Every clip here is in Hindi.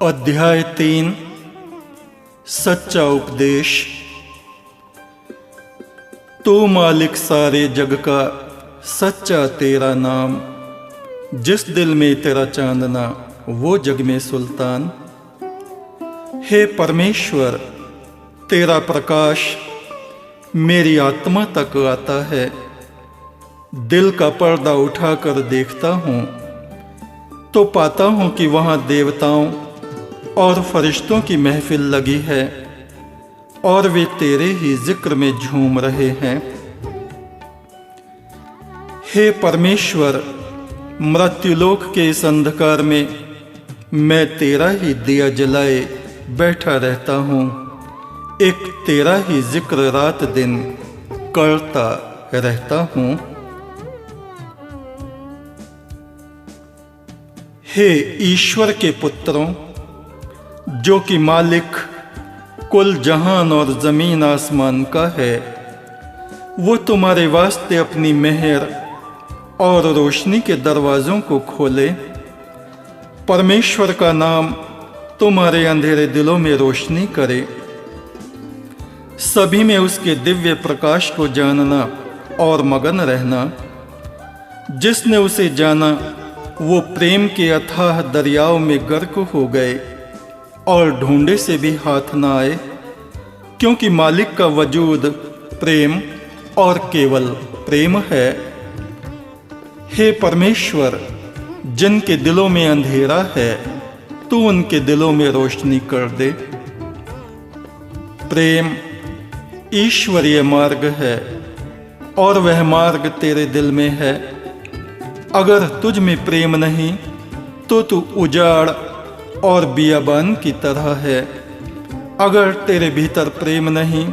अध्याय 3 सच्चा उपदेश। तू मालिक सारे जग का, सच्चा तेरा नाम। जिस दिल में तेरा चांदना, वो जग में सुल्तान। हे परमेश्वर, तेरा प्रकाश मेरी आत्मा तक आता है। दिल का पर्दा उठाकर देखता हूँ तो पाता हूँ कि वहाँ देवताओं और फरिश्तों की महफिल लगी है और वे तेरे ही जिक्र में झूम रहे हैं। हे परमेश्वर, मृत्युलोक के इस अंधकार में मैं तेरा ही दिया जलाए बैठा रहता हूँ। एक तेरा ही जिक्र रात दिन करता रहता हूँ। हे ईश्वर के पुत्रों, जो कि मालिक कुल जहान और जमीन आसमान का है, वो तुम्हारे वास्ते अपनी मेहर और रोशनी के दरवाज़ों को खोले। परमेश्वर का नाम तुम्हारे अंधेरे दिलों में रोशनी करे। सभी में उसके दिव्य प्रकाश को जानना और मगन रहना। जिसने उसे जाना वो प्रेम के अथाह दरियाओं में गर्क हो गए और ढूंढे से भी हाथ न आए, क्योंकि मालिक का वजूद प्रेम और केवल प्रेम है। हे परमेश्वर, जिनके दिलों में अंधेरा है, तू उनके दिलों में रोशनी कर दे। प्रेम ईश्वरीय मार्ग है और वह मार्ग तेरे दिल में है। अगर तुझ में प्रेम नहीं तो तू उजाड़ और बियाबान की तरह है। अगर तेरे भीतर प्रेम नहीं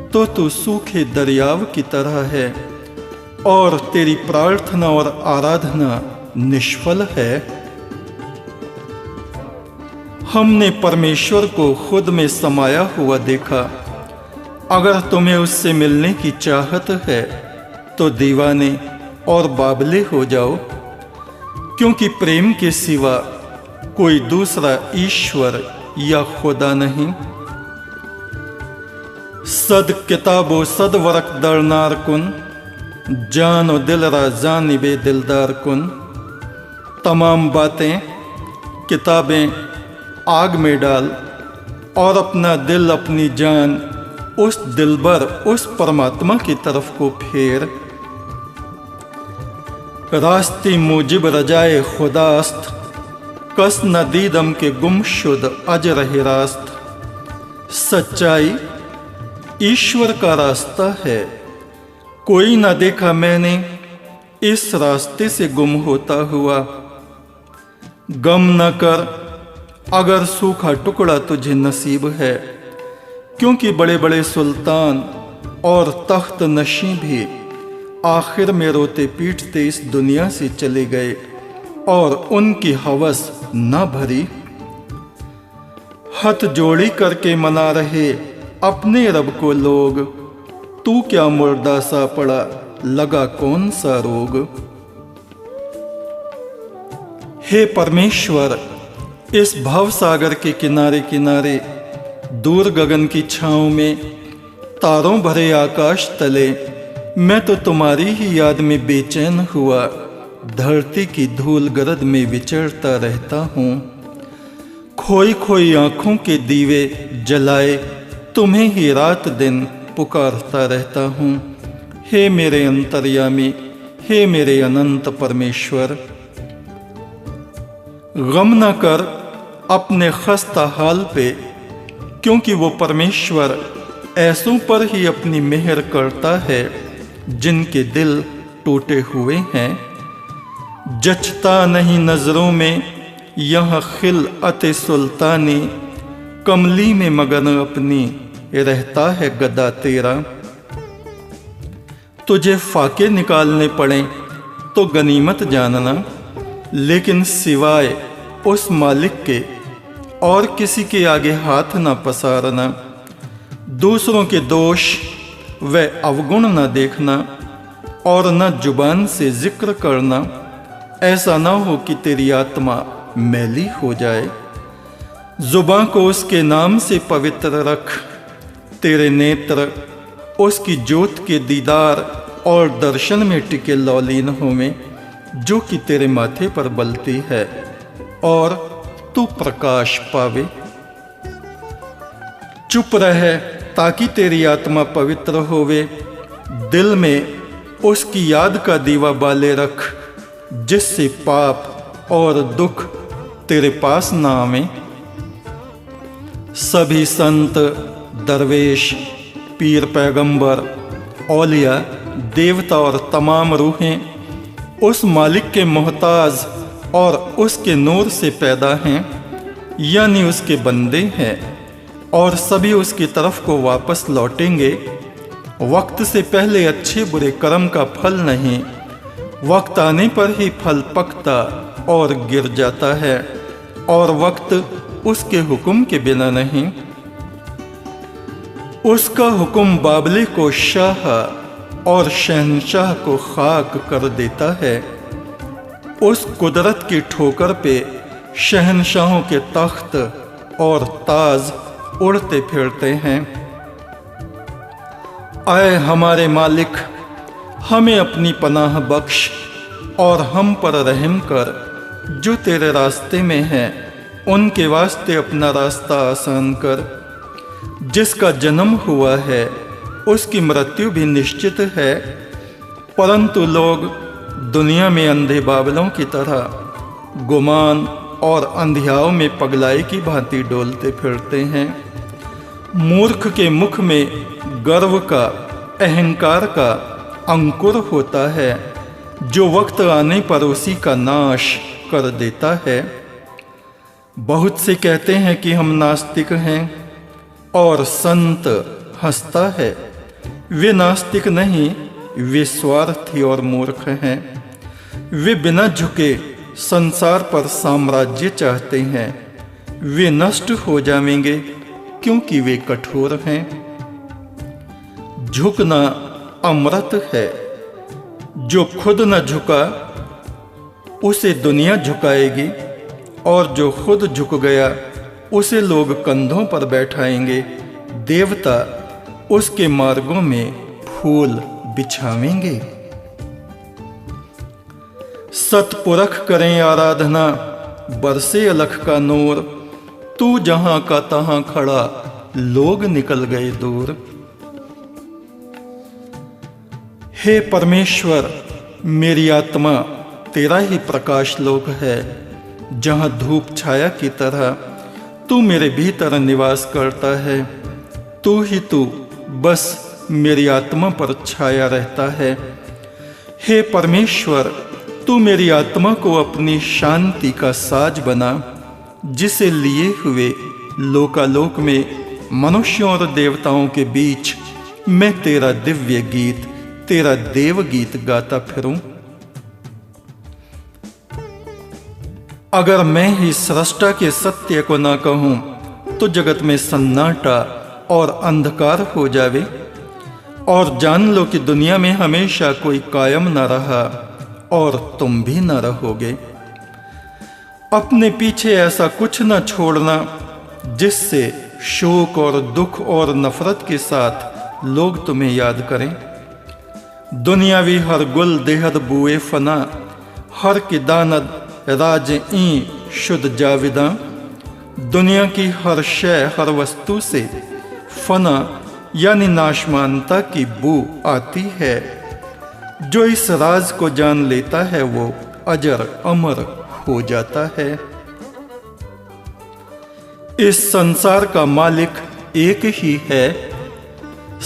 तो तू सूखे दरियाव की तरह है और तेरी प्रार्थना और आराधना निष्फल है। हमने परमेश्वर को खुद में समाया हुआ देखा। अगर तुम्हें उससे मिलने की चाहत है तो दीवाने और बाबले हो जाओ, क्योंकि प्रेम के सिवा कोई दूसरा ईश्वर या खुदा नहीं। सद किताबो सद वरक दरनार कुन, जानो दिल रा जानिबे दिलदार कुन। तमाम बातें किताबें आग में डाल और अपना दिल अपनी जान उस दिलबर उस परमात्मा की तरफ को फेर। रास्ती मुजिब रजाए खुदास्त, कस नदीदम के गुमशुद अज रहे रास्त। सच्चाई ईश्वर का रास्ता है, कोई ना देखा मैंने इस रास्ते से गुम होता हुआ। गम न कर अगर सूखा टुकड़ा तुझे नसीब है, क्योंकि बड़े बड़े सुल्तान और तख्त नशी भी आखिर में रोते पीटते इस दुनिया से चले गए और उनकी हवस न भरी। हथ जोड़ी करके मना रहे अपने रब को लोग, तू क्या मुर्दा सा पड़ा, लगा कौन सा रोग। हे परमेश्वर, इस भवसागर के किनारे किनारे दूर गगन की छांव में तारों भरे आकाश तले मैं तो तुम्हारी ही याद में बेचैन हुआ धरती की धूल गरद में विचरता रहता हूँ। खोई खोई आँखों के दीवे जलाए तुम्हें ही रात दिन पुकारता रहता हूँ। हे मेरे अंतर्यामी, हे मेरे अनंत परमेश्वर। गम न कर अपने खस्ता हाल पे, क्योंकि वो परमेश्वर ऐसों पर ही अपनी मेहर करता है जिनके दिल टूटे हुए हैं। जचता नहीं नजरों में यहाँ खिल अते सुल्तानी, कमली में मगन अपनी रहता है गदा तेरा। तुझे फाके निकालने पड़े तो गनीमत जानना, लेकिन सिवाय उस मालिक के और किसी के आगे हाथ न पसारना। दूसरों के दोष व अवगुण न देखना और न जुबान से जिक्र करना। ऐसा न हो कि तेरी आत्मा मैली हो जाए। जुबां को उसके नाम से पवित्र रख। तेरे नेत्र उसकी ज्योत के दीदार और दर्शन में टिके लौलीन होवें, जो कि तेरे माथे पर बलती है, और तू प्रकाश पावे। चुप रह ताकि तेरी आत्मा पवित्र होवे। दिल में उसकी याद का दीवा बाले रख, जिससे पाप और दुख तेरे पास ना आवे। सभी संत, दरवेश, पीर, पैगंबर, औलिया, देवता और तमाम रूहें उस मालिक के मोहताज और उसके नूर से पैदा हैं, यानी उसके बंदे हैं, और सभी उसकी तरफ को वापस लौटेंगे। वक्त से पहले अच्छे बुरे कर्म का फल नहीं, वक्त आने पर ही फल पकता और गिर जाता है, और वक्त उसके हुक्म के बिना नहीं। उसका हुक्म बाबले को शाह और शहनशाह को खाक कर देता है। उस कुदरत की ठोकर पे शहनशाहों के तख्त और ताज उड़ते फिरते हैं। आए हमारे मालिक, हमें अपनी पनाह बख्श और हम पर रहम कर। जो तेरे रास्ते में हैं, उनके वास्ते अपना रास्ता आसान कर। जिसका जन्म हुआ है उसकी मृत्यु भी निश्चित है, परंतु लोग दुनिया में अंधे बाबलों की तरह गुमान और अंधियाओं में पगलाई की भांति डोलते फिरते हैं। मूर्ख के मुख में गर्व का, अहंकार का अंकुर होता है, जो वक्त आने पर उसी का नाश कर देता है। बहुत से कहते हैं कि हम नास्तिक हैं, और संत हंसता है। वे नास्तिक नहीं, वे स्वार्थी और मूर्ख हैं। वे बिना झुके संसार पर साम्राज्य चाहते हैं। वे नष्ट हो जाएंगे क्योंकि वे कठोर हैं। झुकना अमृत है। जो खुद न झुका उसे दुनिया झुकाएगी, और जो खुद झुक गया उसे लोग कंधों पर बैठाएंगे। देवता उसके मार्गों में फूल बिछावेंगे। सतपुरख करें आराधना, बरसे अलख का नूर। तू जहां का तहां खड़ा, लोग निकल गए दूर। हे परमेश्वर, मेरी आत्मा तेरा ही प्रकाश लोक है। जहां धूप छाया की तरह तू मेरे भीतर निवास करता है। तू ही तू बस मेरी आत्मा पर छाया रहता है। हे परमेश्वर, तू मेरी आत्मा को अपनी शांति का साज बना, जिसे लिए हुए लोकालोक में मनुष्यों और देवताओं के बीच मैं तेरा दिव्य गीत, तेरा देव गीत गाता फिरूं। अगर मैं ही सृष्टा के सत्य को ना कहूं, तो जगत में सन्नाटा और अंधकार हो जावे। और जान लो कि दुनिया में हमेशा कोई कायम न रहा, और तुम भी न रहोगे। अपने पीछे ऐसा कुछ न छोड़ना जिससे शोक और दुख और नफरत के साथ लोग तुम्हें याद करें। दुनियावी हर गुल देहद बुए फना, हर की दानद राज ई शुद्ध जाविदा। दुनिया की हर शय, हर वस्तु से फना यानी नाशमानता की बू आती है। जो इस राज को जान लेता है वो अजर अमर हो जाता है। इस संसार का मालिक एक ही है।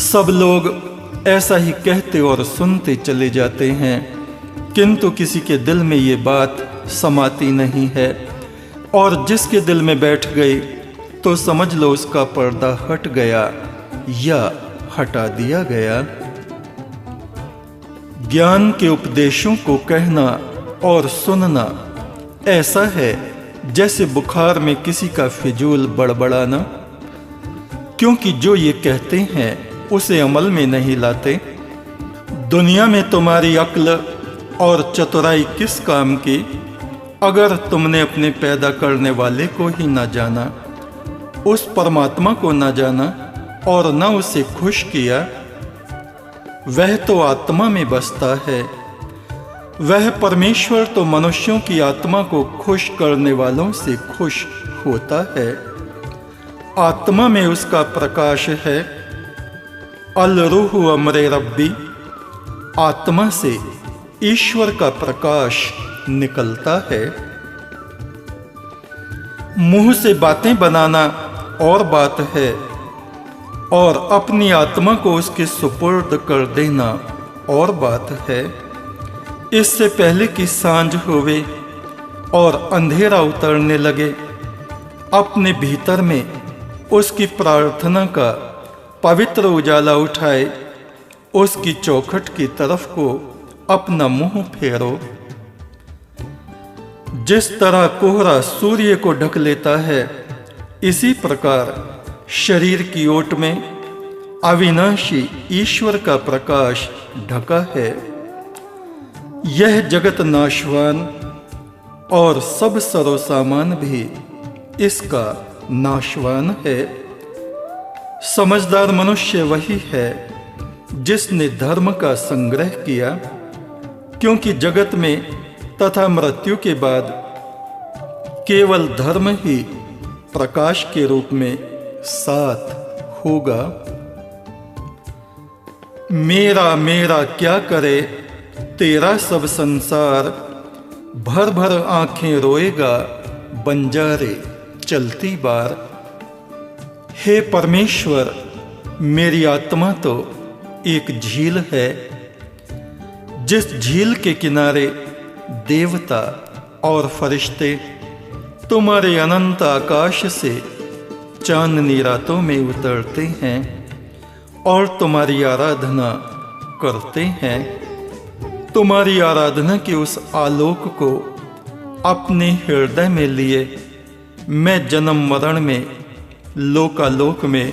सब लोग ऐसा ही कहते और सुनते चले जाते हैं, किंतु किसी के दिल में ये बात समाती नहीं है। और जिसके दिल में बैठ गई तो समझ लो उसका पर्दा हट गया या हटा दिया गया। ज्ञान के उपदेशों को कहना और सुनना ऐसा है जैसे बुखार में किसी का फिजूल बड़बड़ाना, क्योंकि जो ये कहते हैं उसे अमल में नहीं लाते। दुनिया में तुम्हारी अक्ल और चतुराई किस काम की, अगर तुमने अपने पैदा करने वाले को ही ना जाना उस परमात्मा को न जाना और न उसे खुश किया, वह तो आत्मा में बसता है। वह परमेश्वर तो मनुष्यों की आत्मा को खुश करने वालों से खुश होता है। आत्मा में उसका प्रकाश है। अल रूह अमरे रब्बी, आत्मा से ईश्वर का प्रकाश निकलता है। मुंह से बातें बनाना और बात है, और अपनी आत्मा को उसके सुपुर्द कर देना और बात है। इससे पहले कि सांझ होवे और अंधेरा उतरने लगे, अपने भीतर में उसकी प्रार्थना का पवित्र उजाला उठाए, उसकी चौखट की तरफ को अपना मुंह फेरो। जिस तरह कोहरा सूर्य को ढक लेता है, इसी प्रकार शरीर की ओट में अविनाशी ईश्वर का प्रकाश ढका है। यह जगत नाशवान और सब सरोसामान भी इसका नाशवान है। समझदार मनुष्य वही है जिसने धर्म का संग्रह किया, क्योंकि जगत में तथा मृत्यु के बाद केवल धर्म ही प्रकाश के रूप में साथ होगा। मेरा मेरा क्या करे तेरा सब संसार, भर भर आंखें रोएगा बंजारे चलती बार। हे परमेश्वर, मेरी आत्मा तो एक झील है, जिस झील के किनारे देवता और फरिश्ते तुम्हारे अनंत आकाश से चांदनी रातों में उतरते हैं और तुम्हारी आराधना करते हैं। तुम्हारी आराधना के उस आलोक को अपने हृदय में लिए मैं जन्म मरण में लोकालोक में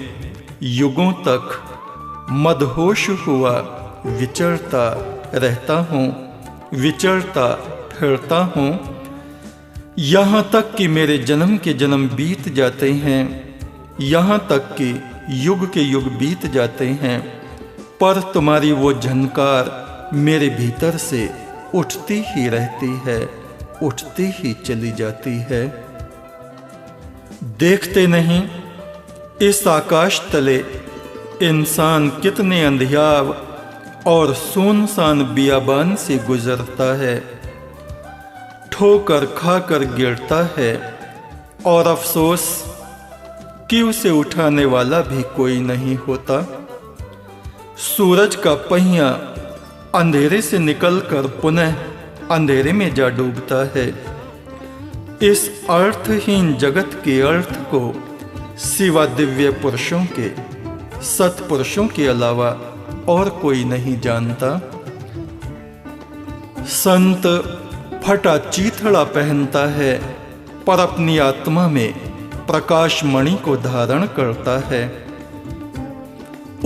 युगों तक मदहोश हुआ विचरता रहता हूँ, विचरता फिरता हूँ। यहाँ तक कि मेरे जन्म के जन्म बीत जाते हैं, यहाँ तक कि युग के युग बीत जाते हैं, पर तुम्हारी वो झनकार मेरे भीतर से उठती ही रहती है, उठती ही चली जाती है। देखते नहीं इस आकाश तले इंसान कितने अंधियाव और सुनसान बियाबान से गुजरता है, ठोकर खाकर गिरता है, और अफसोस कि उसे उठाने वाला भी कोई नहीं होता। सूरज का पहिया अंधेरे से निकलकर पुनः अंधेरे में जा डूबता है। इस अर्थहीन जगत के अर्थ को सिवा दिव्य पुरुषों के, सत्पुरुषों के अलावा और कोई नहीं जानता। संत फटा चीथड़ा पहनता है, पर अपनी आत्मा में प्रकाश मणि को धारण करता है।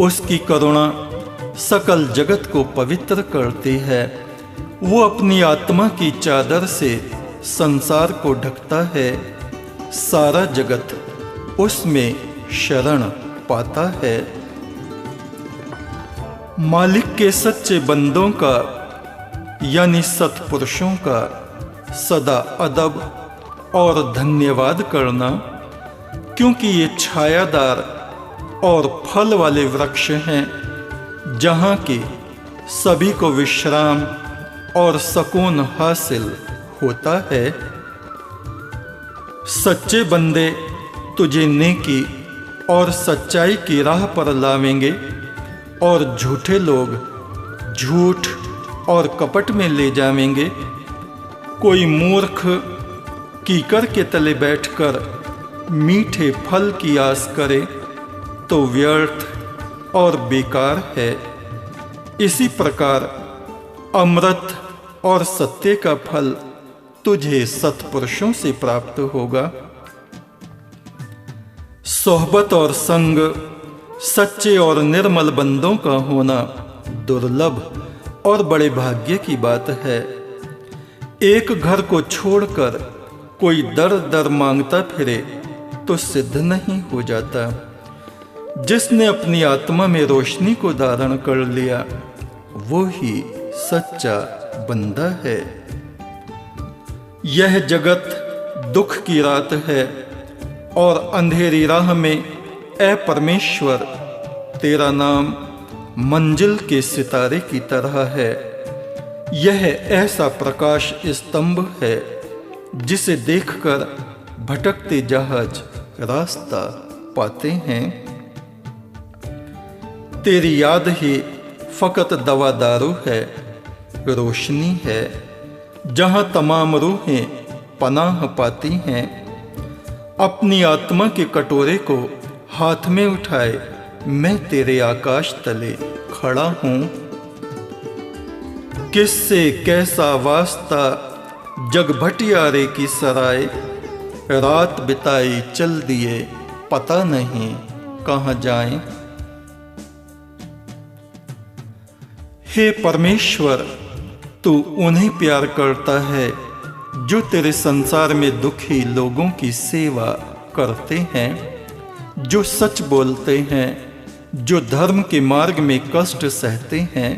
उसकी करुणा सकल जगत को पवित्र करती है। वो अपनी आत्मा की चादर से संसार को ढकता है। सारा जगत उसमें शरण पाता है। मालिक के सच्चे बंदों का यानी सत्पुरुषों का सदा अदब और धन्यवाद करना, क्योंकि ये छायादार और फल वाले वृक्ष हैं, जहाँ के सभी को विश्राम और सुकून हासिल होता है। सच्चे बंदे तुझे नेकी और सच्चाई की राह पर लावेंगे, और झूठे लोग झूठ और कपट में ले जावेंगे। कोई मूर्ख कीकर के तले बैठकर मीठे फल की आस करे तो व्यर्थ और बेकार है। इसी प्रकार अमृत और सत्य का फल तुझे सत्पुरुषों से प्राप्त होगा। सोहबत और संग सच्चे और निर्मल बंदों का होना दुर्लभ और बड़े भाग्य की बात है। एक घर को छोड़कर कोई दर दर मांगता फिरे तो सिद्ध नहीं हो जाता। जिसने अपनी आत्मा में रोशनी को धारण कर लिया वो ही सच्चा बंदा है। यह जगत दुख की रात है और अंधेरी राह में ऐ परमेश्वर तेरा नाम मंजिल के सितारे की तरह है। यह ऐसा प्रकाश स्तंभ है जिसे देखकर भटकते जहाज रास्ता पाते हैं। तेरी याद ही फकत दवा दारू है, रोशनी है जहां तमाम रूहें पनाह पाती हैं। अपनी आत्मा के कटोरे को हाथ में उठाए मैं तेरे आकाश तले खड़ा हूं। किससे कैसा वास्ता जग भटियारे की सराय, रात बिताई चल दिए पता नहीं कहां जाएं। हे परमेश्वर तू उन्हें प्यार करता है जो तेरे संसार में दुखी लोगों की सेवा करते हैं, जो सच बोलते हैं, जो धर्म के मार्ग में कष्ट सहते हैं।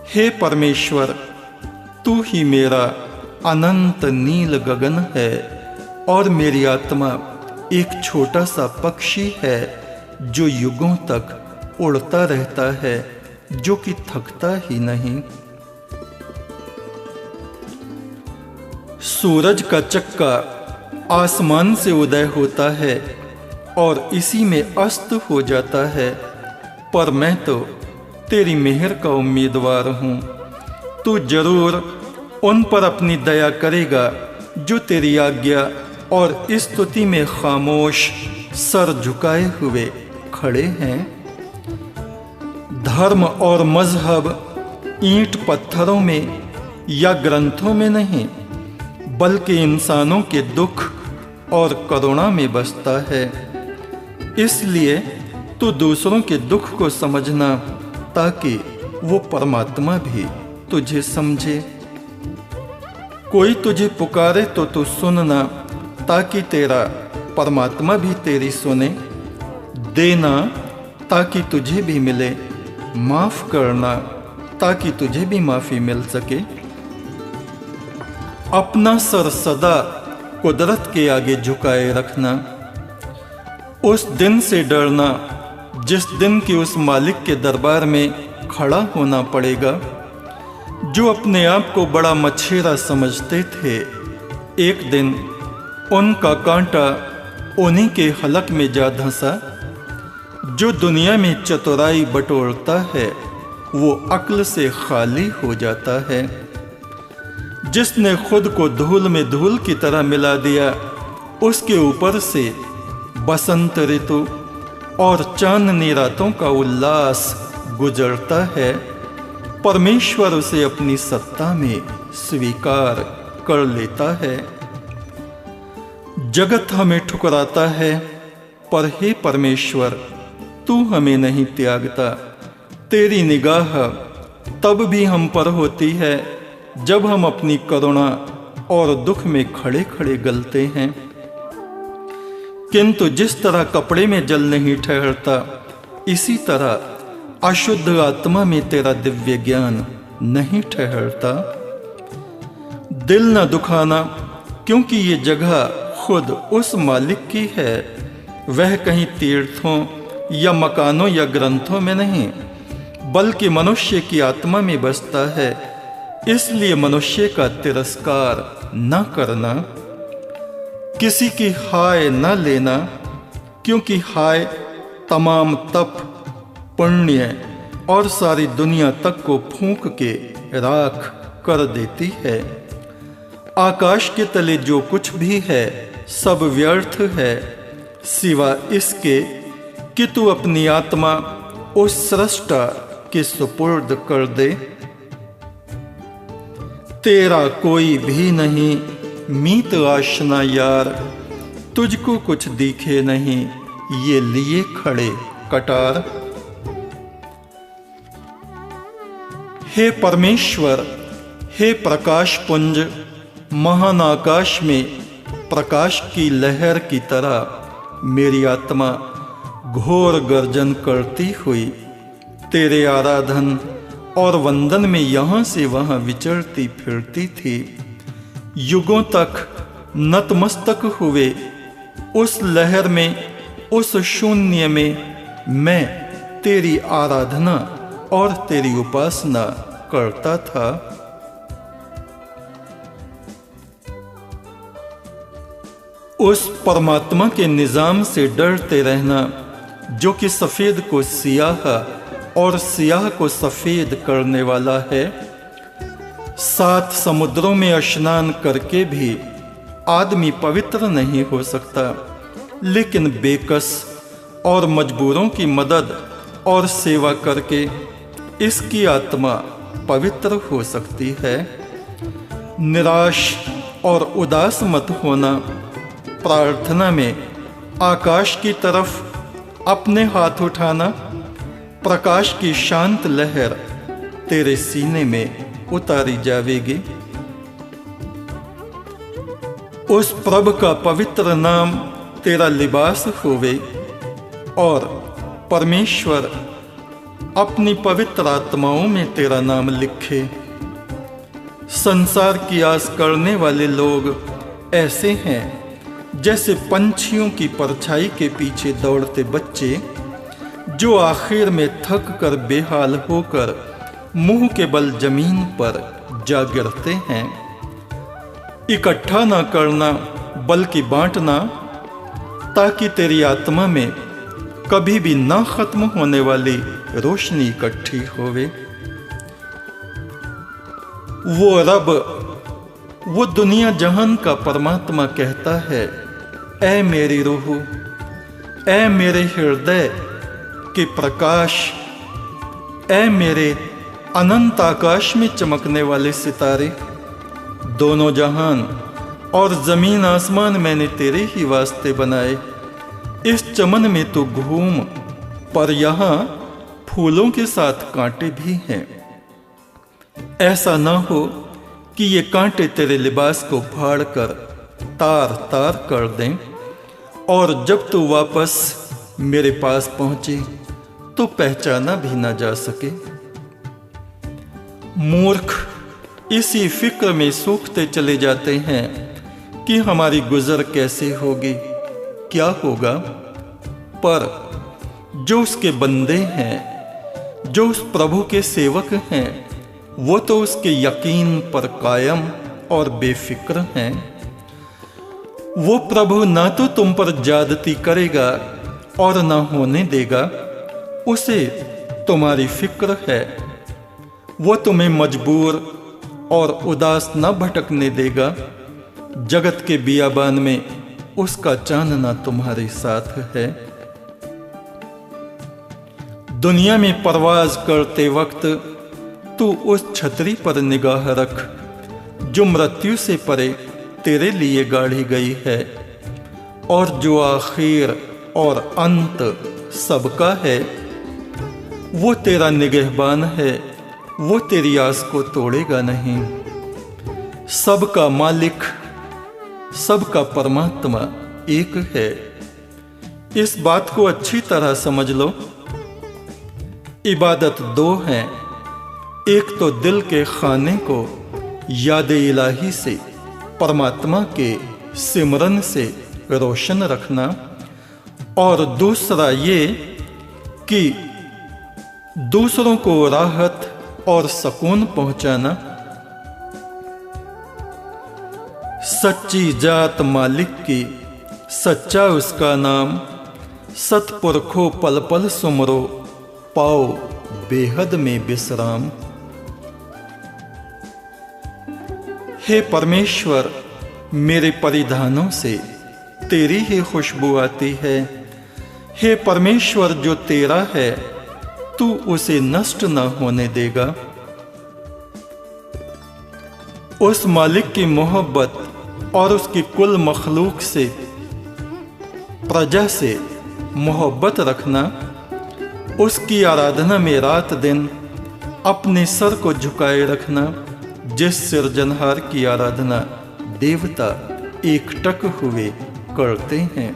हे परमेश्वर तू ही मेरा अनंत नील गगन है और मेरी आत्मा एक छोटा सा पक्षी है जो युगों तक उड़ता रहता है, जो कि थकता ही नहीं। सूरज का चक्का आसमान से उदय होता है और इसी में अस्त हो जाता है, पर मैं तो तेरी मेहर का उम्मीदवार हूँ। तू जरूर उन पर अपनी दया करेगा जो तेरी आज्ञा और स्तुति में खामोश सर झुकाए हुए खड़े हैं। धर्म और मजहब ईंट पत्थरों में या ग्रंथों में नहीं बल्कि इंसानों के दुख और करुणा में बसता है। इसलिए तू दूसरों के दुख को समझना ताकि वो परमात्मा भी तुझे समझे। कोई तुझे पुकारे तो तू सुनना ताकि तेरा परमात्मा भी तेरी सुने। देना ताकि तुझे भी मिले, माफ करना ताकि तुझे भी माफी मिल सके। अपना सर सदा कुदरत के आगे झुकाए रखना। उस दिन से डरना जिस दिन की उस मालिक के दरबार में खड़ा होना पड़ेगा। जो अपने आप को बड़ा मछेरा समझते थे, एक दिन उनका कांटा उन्हीं के हलक में जा धंसा। जो दुनिया में चतुराई बटोरता है वो अक्ल से खाली हो जाता है। जिसने खुद को धूल में धूल की तरह मिला दिया, उसके ऊपर से बसंत ऋतु और चांदनी रातों का उल्लास गुजरता है। परमेश्वर उसे अपनी सत्ता में स्वीकार कर लेता है। जगत हमें ठुकराता है, पर हे परमेश्वर तू हमें नहीं त्यागता। तेरी निगाह तब भी हम पर होती है जब हम अपनी करुणा और दुख में खड़े खड़े गलते हैं। किंतु जिस तरह कपड़े में जल नहीं ठहरता, इसी तरह अशुद्ध आत्मा में तेरा दिव्य ज्ञान नहीं ठहरता। दिल न दुखाना, क्योंकि ये जगह खुद उस मालिक की है। वह कहीं तीर्थों या मकानों या ग्रंथों में नहीं बल्कि मनुष्य की आत्मा में बसता है। इसलिए मनुष्य का तिरस्कार न करना, किसी की हाय न लेना, क्योंकि हाय तमाम तप पुण्य और सारी दुनिया तक को फूंक के राख कर देती है। आकाश के तले जो कुछ भी है सब व्यर्थ है, सिवा इसके कि तू अपनी आत्मा उस सृष्टा के सुपुर्द कर दे। तेरा कोई भी नहीं मीत आशना यार, तुझको कुछ दिखे नहीं ये लिए खड़े कटार। हे परमेश्वर, हे प्रकाश पुंज, महान आकाश में प्रकाश की लहर की तरह मेरी आत्मा घोर गर्जन करती हुई तेरे आराधन और वंदन में यहाँ से वहाँ विचरती फिरती थी। युगों तक नतमस्तक हुए उस लहर में, उस शून्य में मैं तेरी आराधना और तेरी उपासना करता था। उस परमात्मा के निजाम से डरते रहना जो कि सफेद को सियाह और सियाह को सफेद करने वाला है। 7 समुद्रों में स्नान करके भी आदमी पवित्र नहीं हो सकता, लेकिन बेकस और मजबूरों की मदद और सेवा करके इसकी आत्मा पवित्र हो सकती है। निराश और उदास मत होना। प्रार्थना में आकाश की तरफ अपने हाथ उठाना। प्रकाश की शांत लहर तेरे सीने में उतारी जाएगी। उस प्रभु का पवित्र नाम तेरा लिबास होवे और परमेश्वर अपनी पवित्र आत्माओं में तेरा नाम लिखे। संसार की आस करने वाले लोग ऐसे हैं जैसे पंछियों की परछाई के पीछे दौड़ते बच्चे, जो आखिर में थक कर बेहाल होकर मुंह के बल जमीन पर जा गिरते हैं। इकट्ठा ना करना बल्कि बांटना, ताकि तेरी आत्मा में कभी भी ना खत्म होने वाली रोशनी इकट्ठी होवे। वो रब, वो दुनिया जहान का परमात्मा कहता है, ऐ मेरी रूह, ऐ मेरे हृदय के प्रकाश, ऐ मेरे अनंत आकाश में चमकने वाले सितारे, दोनों जहान और जमीन आसमान मैंने तेरे ही वास्ते बनाए। इस चमन में तो घूम, पर यहाँ फूलों के साथ कांटे भी हैं। ऐसा ना हो कि ये कांटे तेरे लिबास को फाड़ कर तार तार कर दें, और जब तू वापस मेरे पास पहुंचे तो पहचाना भी ना जा सके। मूर्ख इसी फिक्र में सूखते चले जाते हैं कि हमारी गुजर कैसे होगी, क्या होगा। पर जो उसके बंदे हैं, जो उस प्रभु के सेवक हैं, वो तो उसके यकीन पर कायम और बेफिक्र हैं। वो प्रभु ना तो तुम पर ज्यादती करेगा और ना होने देगा, उसे तुम्हारी फिक्र है। वो तुम्हें मजबूर और उदास न भटकने देगा। जगत के बियाबान में उसका चांदना तुम्हारे साथ है। दुनिया में परवाज करते वक्त तू उस छतरी पर निगाह रख जो मृत्यु से परे तेरे लिए गाढ़ी गई है, और जो आखिर और अंत सबका है। वो तेरा निगहबान है, वो तेरी आस को तोड़ेगा नहीं। सबका मालिक, सबका परमात्मा एक है। इस बात को अच्छी तरह समझ लो। इबादत 2 हैं। एक तो दिल के खाने को याद इलाही से, परमात्मा के सिमरन से रोशन रखना, और दूसरा ये कि दूसरों को राहत और सुकून पहुंचाना। सच्ची जात मालिक की, सच्चा उसका नाम, सतपुरखो पल पल सुमरो, पाओ बेहद में विश्राम। हे परमेश्वर, मेरे परिधानों से तेरी ही खुशबू आती है। हे परमेश्वर, जो तेरा है तू उसे नष्ट न होने देगा। उस मालिक की मोहब्बत और उसकी कुल मखलूक से, प्रजा से मोहब्बत रखना। उसकी आराधना में रात दिन अपने सर को झुकाए रखना। जिस सिरजनहार की आराधना देवता एकटक हुए करते हैं।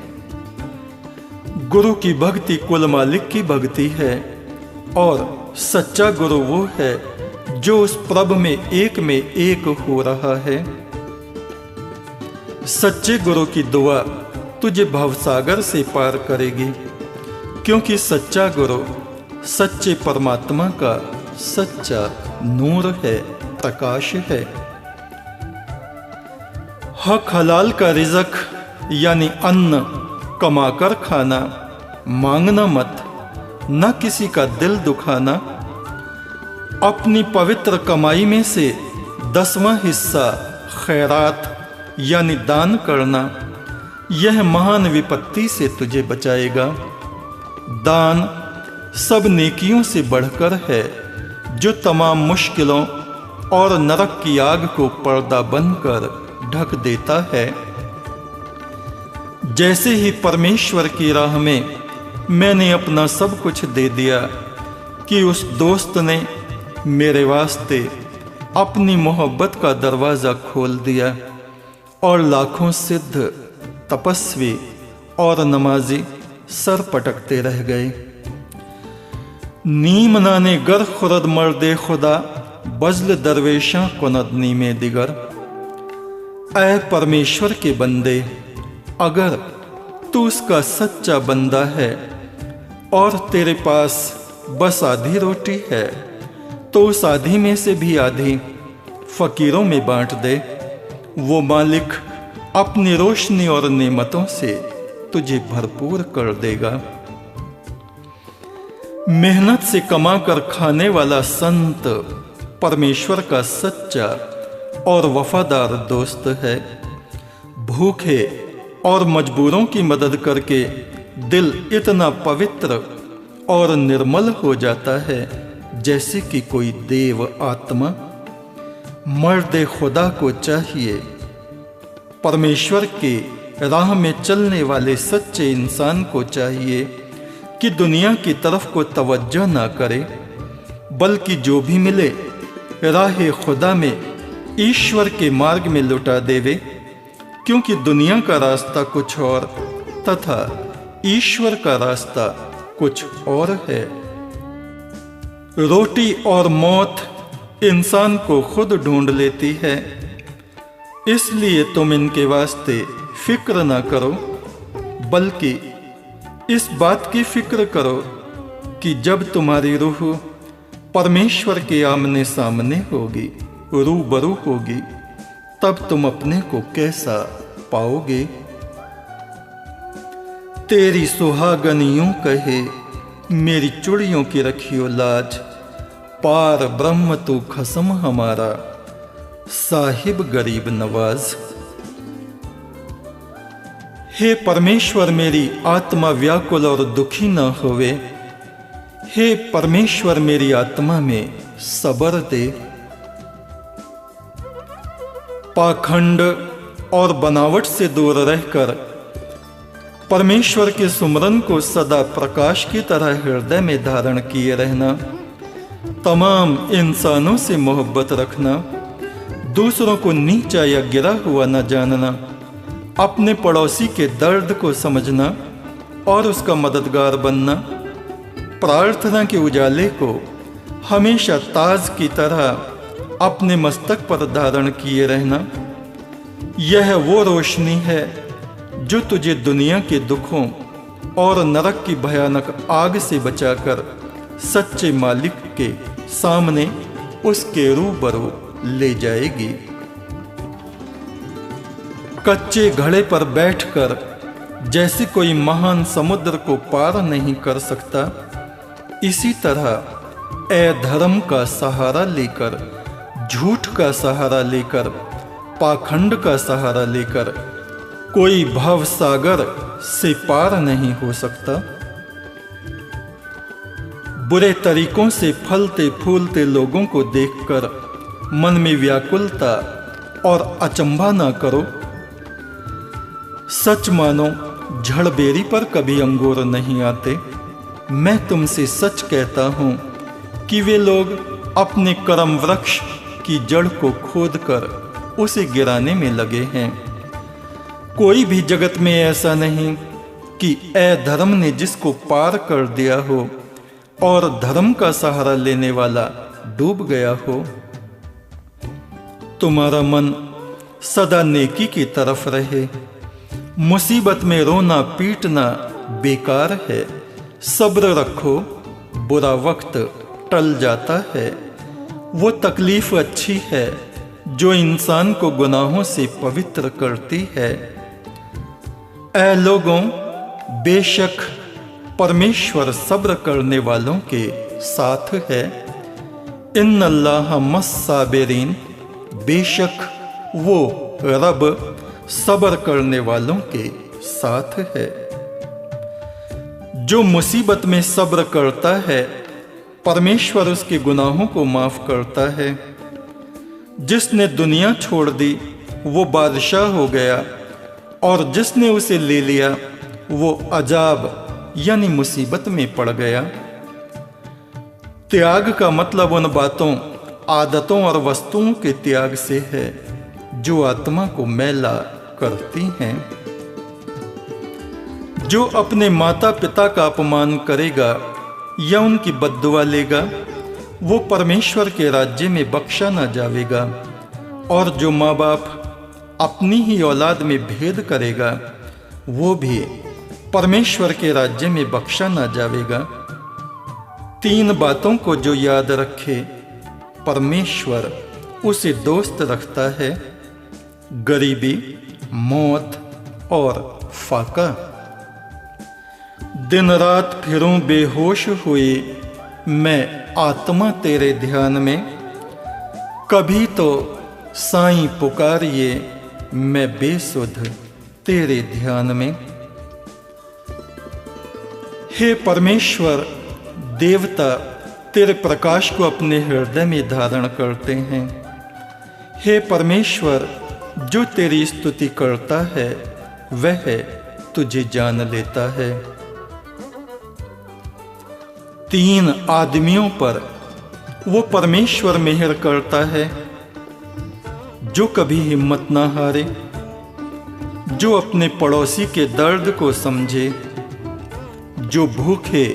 गुरु की भक्ति कुल मालिक की भक्ति है और सच्चा गुरु वो है जो उस प्रभु में एक हो रहा है। सच्चे गुरु की दुआ तुझे भवसागर से पार करेगी, क्योंकि सच्चा गुरु सच्चे परमात्मा का सच्चा नूर है, प्रकाश है। हक हलाल का रिज़्क यानी अन्न कमाकर खाना, मांगना मत, न किसी का दिल दुखाना। अपनी पवित्र कमाई में से 10वां हिस्सा खैरात यानी दान करना, यह महान विपत्ति से तुझे बचाएगा। दान सब नेकियों से बढ़कर है, जो तमाम मुश्किलों और नरक की आग को पर्दा बनकर ढक देता है। जैसे ही परमेश्वर की राह में मैंने अपना सब कुछ दे दिया कि उस दोस्त ने मेरे वास्ते अपनी मोहब्बत का दरवाज़ा खोल दिया और लाखों सिद्ध, तपस्वी और नमाजी सर पटकते रह गए। नीम नाने गर खुरद मर्दे खुदा बजल दरवेशां कुनदनी में दिगर। ऐ परमेश्वर के बंदे, अगर तू उसका सच्चा बंदा है और तेरे पास बस आधी रोटी है, तो उस आधी में से भी आधी फकीरों में बांट दे। वो मालिक अपनी रोशनी और नेमतों से तुझे भरपूर कर देगा। मेहनत से कमाकर खाने वाला संत परमेश्वर का सच्चा और वफादार दोस्त है। भूखे और मजबूरों की मदद करके दिल इतना पवित्र और निर्मल हो जाता है जैसे कि कोई देव आत्मा। मर्द खुदा को चाहिए, परमेश्वर के राह में चलने वाले सच्चे इंसान को चाहिए कि दुनिया की तरफ को तवज्जो ना करे, बल्कि जो भी मिले राह खुदा में, ईश्वर के मार्ग में लुटा देवे, क्योंकि दुनिया का रास्ता कुछ और तथा ईश्वर का रास्ता कुछ और है। रोटी और मौत इंसान को खुद ढूंढ लेती है, इसलिए तुम इनके वास्ते फिक्र ना करो, बल्कि इस बात की फिक्र करो कि जब तुम्हारी रूह परमेश्वर के आमने सामने होगी, रूबरू होगी, तब तुम अपने को कैसा पाओगे। तेरी सुहागन यूं कहे, मेरी चुड़ियों की रखियो लाज, पार ब्रह्म तू खसम हमारा, साहिब गरीब नवाज। हे परमेश्वर, मेरी आत्मा व्याकुल और दुखी न होवे। हे परमेश्वर, मेरी आत्मा में सबर दे। पाखंड और बनावट से दूर रहकर परमेश्वर के सुमरन को सदा प्रकाश की तरह हृदय में धारण किए रहना, तमाम इंसानों से मोहब्बत रखना, दूसरों को नीचा या गिरा हुआ न जानना, अपने पड़ोसी के दर्द को समझना और उसका मददगार बनना, प्रार्थना के उजाले को हमेशा ताज की तरह अपने मस्तक पर धारण किए रहना, यह वो रोशनी है जो तुझे दुनिया के दुखों और नरक की भयानक आग से बचाकर सच्चे मालिक के सामने उसके रूबरू ले जाएगी। कच्चे घड़े पर बैठकर जैसे कोई महान समुद्र को पार नहीं कर सकता, इसी तरह ए धर्म का सहारा लेकर, झूठ का सहारा लेकर, पाखंड का सहारा लेकर कोई भव सागर से पार नहीं हो सकता। बुरे तरीकों से फलते फूलते लोगों को देखकर मन में व्याकुलता और अचंभा ना करो। सच मानो, झड़बेरी पर कभी अंगूर नहीं आते। मैं तुमसे सच कहता हूं कि वे लोग अपने कर्म वृक्ष की जड़ को खोदकर उसे गिराने में लगे हैं। कोई भी जगत में ऐसा नहीं कि अधर्म ने जिसको पार कर दिया हो और धर्म का सहारा लेने वाला डूब गया हो। तुम्हारा मन सदा नेकी की तरफ रहे। मुसीबत में रोना पीटना बेकार है। सब्र रखो, बुरा वक्त टल जाता है। वो तकलीफ अच्छी है जो इंसान को गुनाहों से पवित्र करती है। ऐ लोगों, बेशक परमेश्वर सब्र करने वालों के साथ है। इन्नल्लाह मस्साबिरीन, बेशक वो रब सब्र करने वालों के साथ है। जो मुसीबत में सब्र करता है, परमेश्वर उसके गुनाहों को माफ करता है। जिसने दुनिया छोड़ दी वो बादशाह हो गया, और जिसने उसे ले लिया वो अजाब यानी मुसीबत में पड़ गया। त्याग का मतलब उन बातों, आदतों और वस्तुओं के त्याग से है जो आत्मा को मैला करती हैं। जो अपने माता पिता का अपमान करेगा या उनकी बद्दुआ लेगा, वो परमेश्वर के राज्य में बख्शा न जाएगा। और जो माँ बाप अपनी ही औलाद में भेद करेगा, वो भी परमेश्वर के राज्य में बख्शा न जाएगा। 3 बातों को जो याद रखे, परमेश्वर उसे दोस्त रखता है: गरीबी, मौत और फाका। दिन रात फिरूं बेहोश हुई मैं आत्मा तेरे ध्यान में, कभी तो साईं पुकारिए मैं बेसुध तेरे ध्यान में। हे परमेश्वर, देवता तेरे प्रकाश को अपने हृदय में धारण करते हैं। हे परमेश्वर, जो तेरी स्तुति करता है वह तुझे जान लेता है। 3 आदमियों पर वो परमेश्वर मेहर करता है: जो कभी हिम्मत ना हारे, जो अपने पड़ोसी के दर्द को समझे, जो भूखे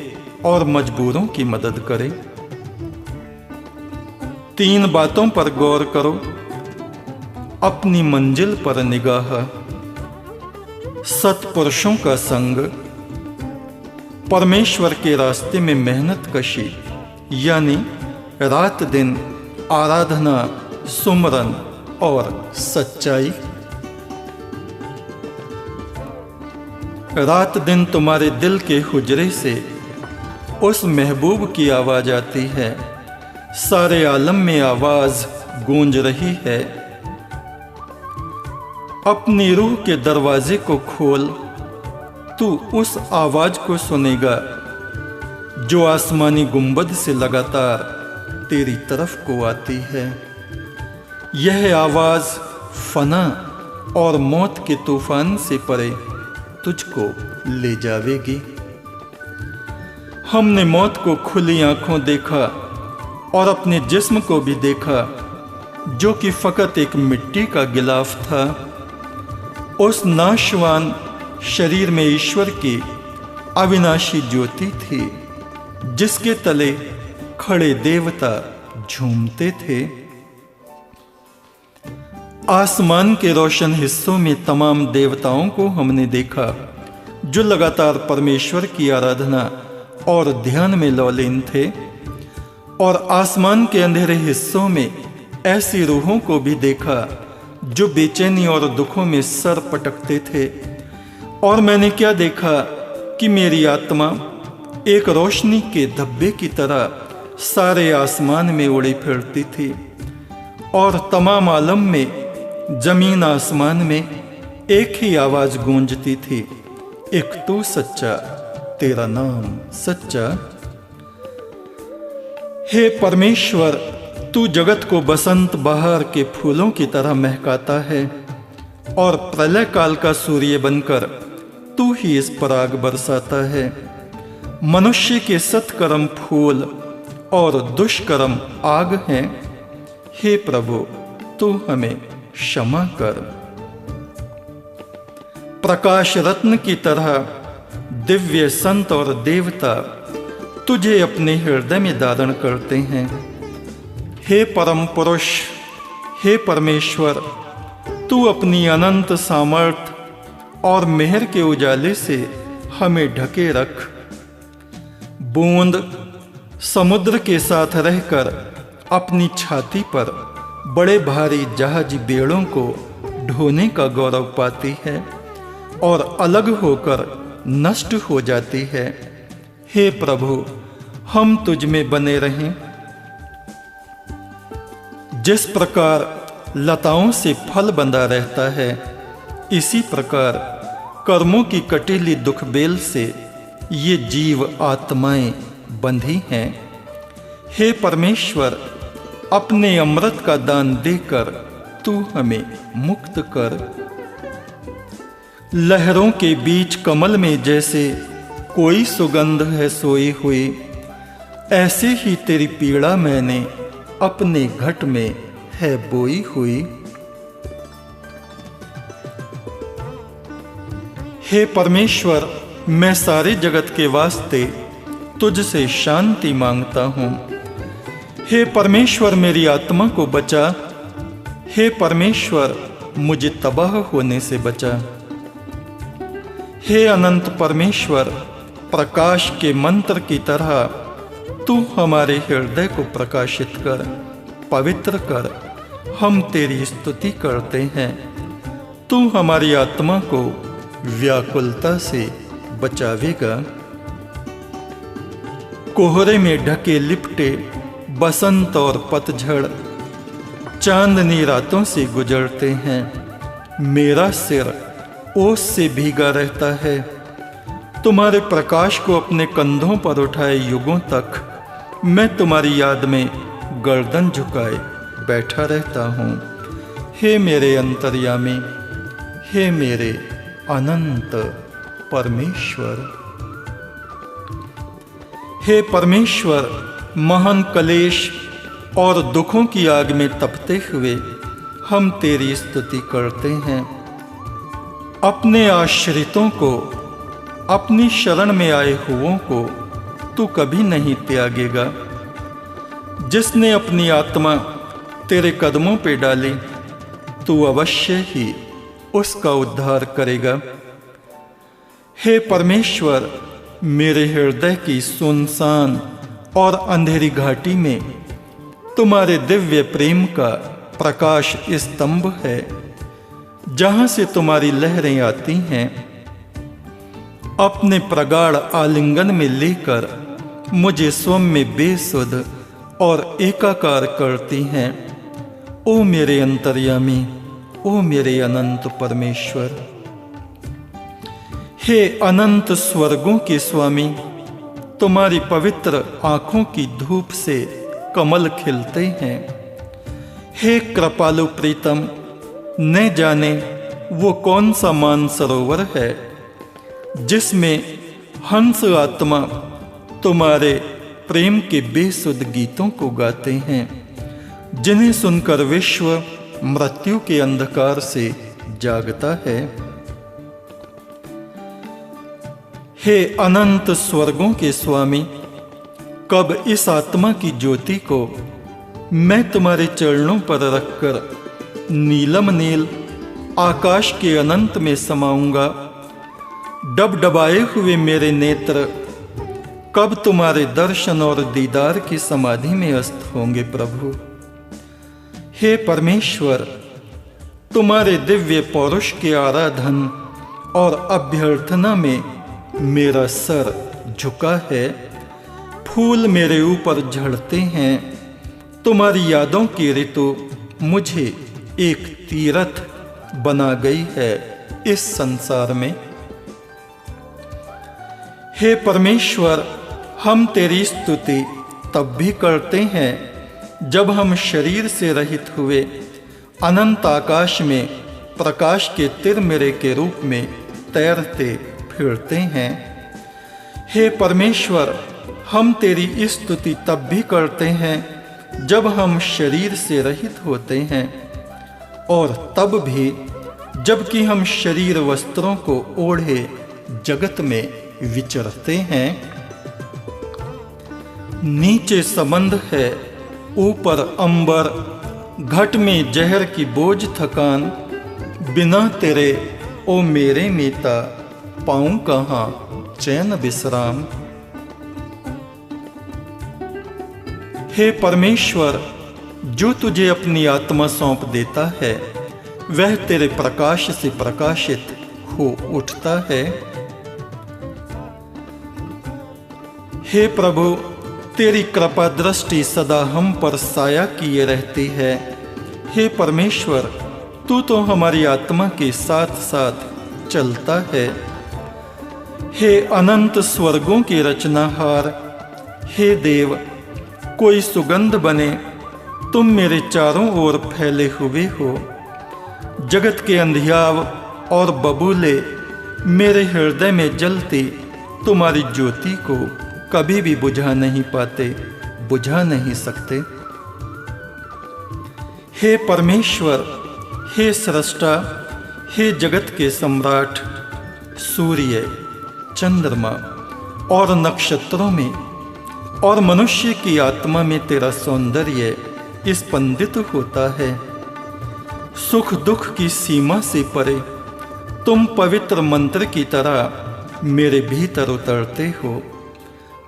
और मजबूरों की मदद करे। 3 बातों पर गौर करो: अपनी मंजिल पर निगाह, सत्पुरुषों का संग, परमेश्वर के रास्ते में मेहनत कशी यानी रात दिन आराधना, सुमरन और सच्चाई। रात दिन तुम्हारे दिल के हुजरे से उस महबूब की आवाज आती है। सारे आलम में आवाज गूंज रही है। अपनी रूह के दरवाजे को खोल, तू उस आवाज को सुनेगा जो आसमानी गुंबद से लगातार तेरी तरफ को आती है। यह आवाज फना और मौत के तूफान से परे तुझको ले जावेगी। हमने मौत को खुली आंखों देखा और अपने जिस्म को भी देखा जो कि फकत एक मिट्टी का गिलाफ था। उस नाशवान शरीर में ईश्वर की अविनाशी ज्योति थी, जिसके तले खड़े देवता झूमते थे। आसमान के रोशन हिस्सों में तमाम देवताओं को हमने देखा जो लगातार परमेश्वर की आराधना और ध्यान में लौलीन थे। और आसमान के अंधेरे हिस्सों में ऐसी रूहों को भी देखा जो बेचैनी और दुखों में सर पटकते थे। और मैंने क्या देखा कि मेरी आत्मा एक रोशनी के धब्बे की तरह सारे आसमान में उड़ी फिरती थी। और तमाम आलम में, जमीन आसमान में एक ही आवाज गूंजती थी: एक तू सच्चा, तेरा नाम सच्चा। हे परमेश्वर, तू जगत को बसंत बहार के फूलों की तरह महकाता है और प्रलय काल का सूर्य बनकर तू ही इस पर आग बरसाता है। मनुष्य के सत्कर्म फूल और दुष्कर्म आग हैं। हे प्रभु, तू हमें क्षमा कर। प्रकाश रत्न की तरह दिव्य संत और देवता तुझे अपने हृदय में धारण करते हैं। हे परम पुरुष, हे परमेश्वर, तू अपनी अनंत सामर्थ्य और मेहर के उजाले से हमें ढके रख। बूंद समुद्र के साथ रहकर अपनी छाती पर बड़े भारी जहाज बेड़ों को ढोने का गौरव पाती है और अलग होकर नष्ट हो जाती है। हे प्रभु, हम तुझ में बने रहें। जिस प्रकार लताओं से फल बंधा रहता है, इसी प्रकार कर्मों की कटीली दुख बेल से ये जीव आत्माएं बंधी हैं। हे परमेश्वर, अपने अमृत का दान देकर तू हमें मुक्त कर। लहरों के बीच कमल में जैसे कोई सुगंध है सोई हुई, ऐसे ही तेरी पीड़ा मैंने अपने घट में है बोई हुई। हे परमेश्वर, मैं सारे जगत के वास्ते तुझसे शांति मांगता हूँ। हे परमेश्वर, मेरी आत्मा को बचा। हे परमेश्वर, मुझे तबाह होने से बचा। हे अनंत परमेश्वर, प्रकाश के मंत्र की तरह तू हमारे हृदय को प्रकाशित कर, पवित्र कर। हम तेरी स्तुति करते हैं। तू हमारी आत्मा को व्याकुलता से बचावेगा। कोहरे में ढके लिपटे बसंत और पतझड़ चांदनी रातों से गुजरते हैं। मेरा सिर ओस से भीगा रहता है। तुम्हारे प्रकाश को अपने कंधों पर उठाए युगों तक मैं तुम्हारी याद में गर्दन झुकाए बैठा रहता हूँ। हे मेरे अंतर्यामी, हे मेरे अनंत परमेश्वर। हे परमेश्वर, महान कलेश और दुखों की आग में तपते हुए हम तेरी स्तुति करते हैं। अपने आश्रितों को, अपनी शरण में आए हुओं को तू कभी नहीं त्यागेगा। जिसने अपनी आत्मा तेरे कदमों पे डाली, तू अवश्य ही उसका उद्धार करेगा। हे परमेश्वर, मेरे हृदय की सुनसान और अंधेरी घाटी में तुम्हारे दिव्य प्रेम का प्रकाश स्तंभ है, जहां से तुम्हारी लहरें आती हैं। अपने प्रगाढ़ आलिंगन में लेकर मुझे स्वयं में बेसुध और एकाकार करती हैं। ओ मेरे अंतर्यामी, ओ मेरे अनंत परमेश्वर। हे अनंत स्वर्गों के स्वामी, तुम्हारी पवित्र आंखों की धूप से कमल खिलते हैं। हे कृपालु प्रीतम, न जाने वो कौन सा मानसरोवर है जिसमें हंस आत्मा तुम्हारे प्रेम के बेसुध गीतों को गाते हैं, जिन्हें सुनकर विश्व मृत्यु के अंधकार से जागता है। हे अनंत स्वर्गों के स्वामी, कब इस आत्मा की ज्योति को मैं तुम्हारे चरणों पर रखकर नीलम नील आकाश के अनंत में समाऊंगा। डबडबाए हुए मेरे नेत्र कब तुम्हारे दर्शन और दीदार की समाधि में अस्त होंगे प्रभु। हे परमेश्वर, तुम्हारे दिव्य पौरुष के आराधन और अभ्यर्थना में मेरा सर झुका है। फूल मेरे ऊपर झड़ते हैं। तुम्हारी यादों की ऋतु मुझे एक तीर्थ बना गई है इस संसार में। हे परमेश्वर, हम तेरी स्तुति तब भी करते हैं जब हम शरीर से रहित हुए अनंत आकाश में प्रकाश के तिरमिरे के रूप में तैरते फिरते हैं। हे परमेश्वर, हम तेरी स्तुति तब भी करते हैं जब हम शरीर से रहित होते हैं, और तब भी जबकि हम शरीर वस्त्रों को ओढ़े जगत में विचरते हैं। नीचे समंद है, ऊपर अंबर, घट में जहर की बोझ थकान। बिना तेरे ओ मेरे मीता, पाऊं कहाँ चैन विश्राम। हे परमेश्वर, जो तुझे अपनी आत्मा सौंप देता है वह तेरे प्रकाश से प्रकाशित हो उठता है। हे प्रभु, तेरी कृपा दृष्टि सदा हम पर साया किए रहती है। हे परमेश्वर, तू तो हमारी आत्मा के साथ साथ चलता है। हे अनंत स्वर्गों के रचनाहार, हे देव, कोई सुगंध बने, तुम मेरे चारों ओर फैले हुए हो। जगत के अंधियाव और बबूले मेरे हृदय में जलती तुम्हारी ज्योति को कभी भी बुझा नहीं पाते, बुझा नहीं सकते। हे परमेश्वर, हे सृष्टा, हे जगत के सम्राट, सूर्य, चंद्रमा और नक्षत्रों में और मनुष्य की आत्मा में तेरा सौंदर्य स्पंदित होता है। सुख दुख की सीमा से परे तुम पवित्र मंत्र की तरह मेरे भीतर उतरते हो।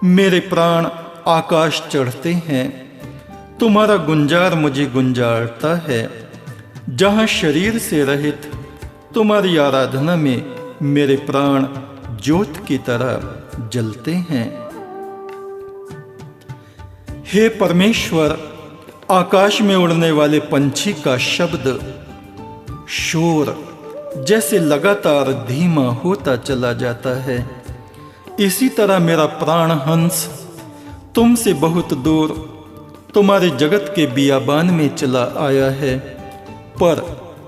मेरे प्राण आकाश चढ़ते हैं, तुम्हारा गुंजार मुझे गुंजारता है। जहाँ शरीर से रहित तुम्हारी आराधना में मेरे प्राण ज्योत की तरह जलते हैं। हे परमेश्वर, आकाश में उड़ने वाले पंछी का शब्द, शोर जैसे लगातार धीमा होता चला जाता है, इसी तरह मेरा प्राण हंस तुमसे बहुत दूर तुम्हारे जगत के बियाबान में चला आया है। पर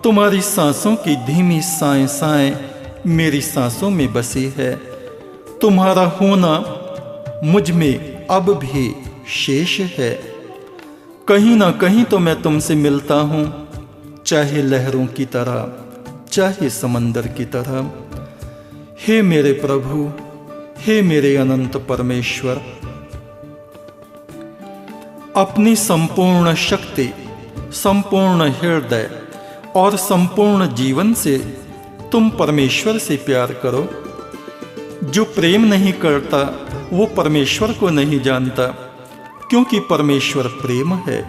तुम्हारी सांसों की धीमी साएं साएं मेरी सांसों में बसी है। तुम्हारा होना मुझ में अब भी शेष है। कहीं ना कहीं तो मैं तुमसे मिलता हूँ, चाहे लहरों की तरह, चाहे समंदर की तरह। हे मेरे प्रभु, हे मेरे अनंत परमेश्वर, अपनी संपूर्ण शक्ति, संपूर्ण हृदय और संपूर्ण जीवन से तुम परमेश्वर से प्यार करो। जो प्रेम नहीं करता वो परमेश्वर को नहीं जानता, क्योंकि परमेश्वर प्रेम है।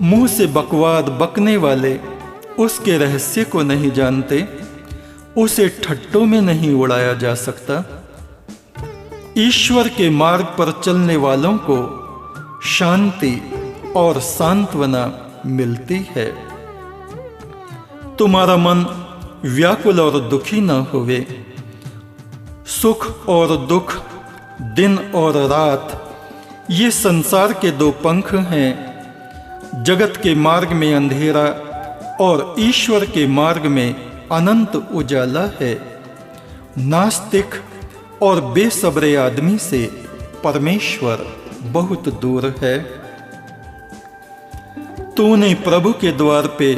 मुंह से बकवाद बकने वाले उसके रहस्य को नहीं जानते, उसे ठट्टों में नहीं उड़ाया जा सकता। ईश्वर के मार्ग पर चलने वालों को शांति और सांत्वना मिलती है। तुम्हारा मन व्याकुल और दुखी न होवे। सुख और दुख, दिन और रात, ये संसार के दो पंख हैं। जगत के मार्ग में अंधेरा और ईश्वर के मार्ग में अनंत उजाला है। नास्तिक और बेसब्रे आदमी से परमेश्वर बहुत दूर है। तूने प्रभु के द्वार पे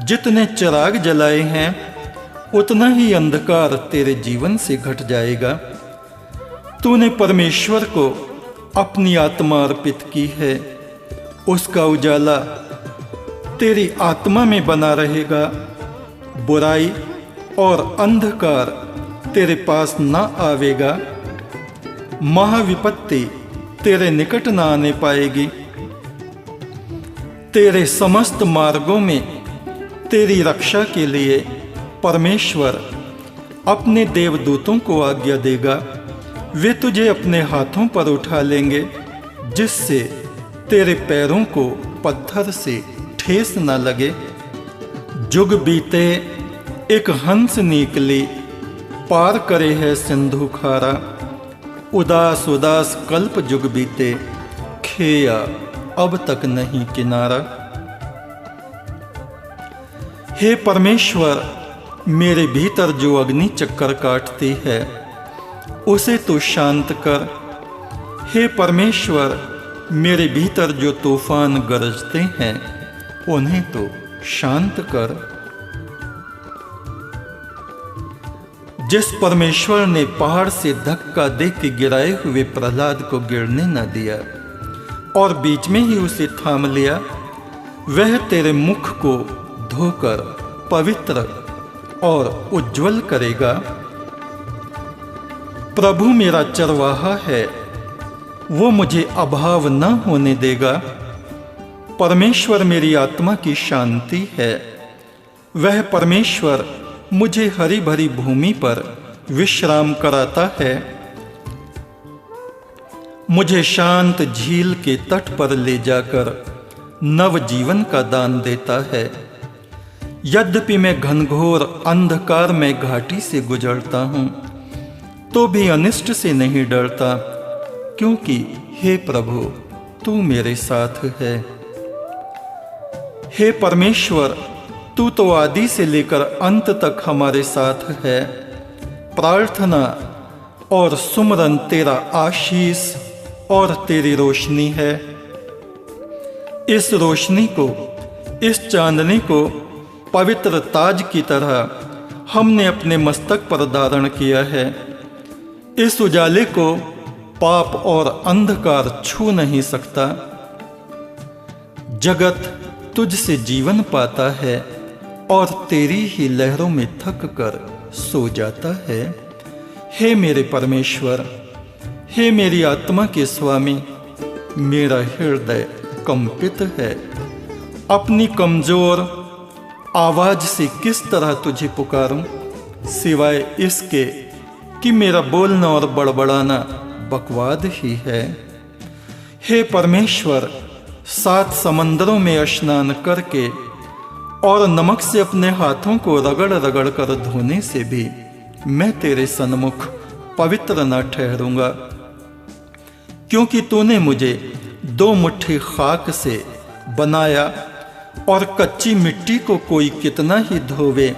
जितने चिराग जलाए हैं, उतना ही अंधकार तेरे जीवन से घट जाएगा। तूने परमेश्वर को अपनी आत्मा अर्पित की है, उसका उजाला तेरी आत्मा में बना रहेगा। बुराई और अंधकार तेरे पास न आवेगा। महाविपत्ति तेरे निकट न आने पाएगी। तेरे समस्त मार्गों में तेरी रक्षा के लिए परमेश्वर अपने देवदूतों को आज्ञा देगा। वे तुझे अपने हाथों पर उठा लेंगे, जिससे तेरे पैरों को पत्थर से ठेस न लगे। जुग बीते एक हंस निकली, पार करे है सिंधु खारा। उदास उदास कल्प जुग बीते, खेया अब तक नहीं किनारा। हे परमेश्वर, मेरे भीतर जो अग्नि चक्कर काटती है उसे तो शांत कर। हे परमेश्वर, मेरे भीतर जो तूफान गरजते हैं उन्हें तो शांत कर। जिस परमेश्वर ने पहाड़ से धक्का दे के गिराए हुए प्रहलाद को गिरने न दिया और बीच में ही उसे थाम लिया, वह तेरे मुख को धोकर पवित्र और उज्जवल करेगा। प्रभु मेरा चरवाहा है, वो मुझे अभाव न होने देगा। परमेश्वर मेरी आत्मा की शांति है, वह परमेश्वर मुझे हरी भरी भूमि पर विश्राम कराता है। मुझे शांत झील के तट पर ले जाकर नव जीवन का दान देता है। यद्यपि मैं घनघोर अंधकार में घाटी से गुजरता हूं, तो भी अनिष्ट से नहीं डरता, क्योंकि हे प्रभु तू मेरे साथ है। हे परमेश्वर, तू तो आदि से लेकर अंत तक हमारे साथ है। प्रार्थना और सुमरन तेरा आशीष और तेरी रोशनी है। इस रोशनी को, इस चांदनी को पवित्र ताज की तरह हमने अपने मस्तक पर धारण किया है। इस उजाले को पाप और अंधकार छू नहीं सकता। जगत तुझसे जीवन पाता है और तेरी ही लहरों में थक कर सो जाता है। हे मेरे परमेश्वर, हे मेरी आत्मा के स्वामी, मेरा हृदय कंपित है। अपनी कमजोर आवाज से किस तरह तुझे पुकारूं, सिवाय इसके कि मेरा बोलना और बड़बड़ाना बकवाद ही है। हे परमेश्वर, 7 समंदरों में स्नान करके और नमक से अपने हाथों को रगड़ रगड़ कर धोने से भी मैं तेरे सन्मुख पवित्र न ठहरूंगा, क्योंकि तूने मुझे 2 मुट्ठी खाक से बनाया और कच्ची मिट्टी को कोई कितना ही धोवे,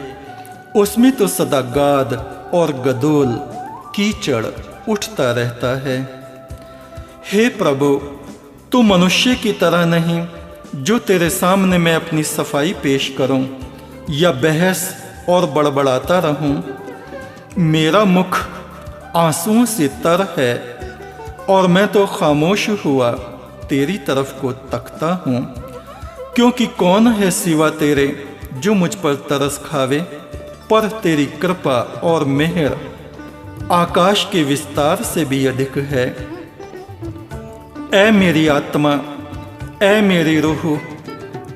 उसमें तो सदा गाद और गदोल कीचड़ उठता रहता है। हे प्रभु, तू मनुष्य की तरह नहीं जो तेरे सामने मैं अपनी सफाई पेश करूं या बहस और बड़बड़ाता रहूं। मेरा मुख आंसुओं से तर है और मैं तो खामोश हुआ तेरी तरफ को तकता हूं, क्योंकि कौन है सिवा तेरे जो मुझ पर तरस खावे। पर तेरी कृपा और मेहर आकाश के विस्तार से भी अधिक है। ऐ मेरी आत्मा, ऐ मेरी रूह,